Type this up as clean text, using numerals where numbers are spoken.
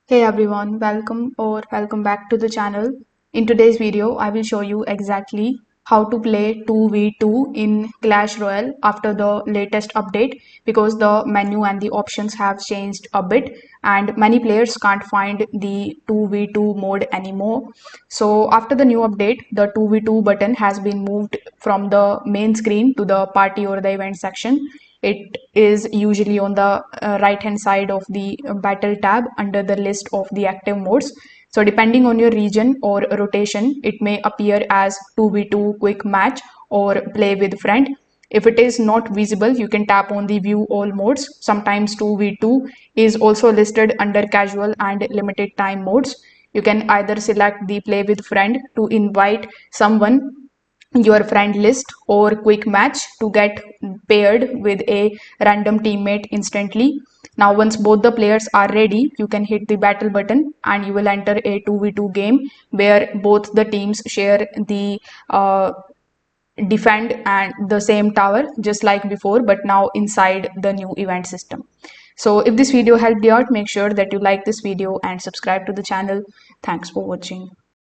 Hey everyone, welcome back to the channel. In today's video, I will show you exactly how to play 2v2 in Clash Royale after the latest update because the menu and the options have changed a bit and many players can't find the 2v2 mode anymore. So after the new update, the 2v2 button has been moved from the main screen to the party or the event section. It is usually on the right hand side of the battle tab under the list of the active modes. So depending on your region or rotation, it may appear as 2v2 quick match or play with friend. If it is not visible, you can tap on the view all modes. Sometimes 2v2 is also listed under casual and limited time modes. You can either select the play with friend to invite someone your friend list or quick match to get paired with a random teammate instantly. Now once both the players are ready, you can hit the battle button and you will enter a 2v2 game where both the teams share the defend and the same tower just like before, but now inside the new event system. So if this video helped you out, make sure that you like this video and subscribe to the channel. Thanks for watching.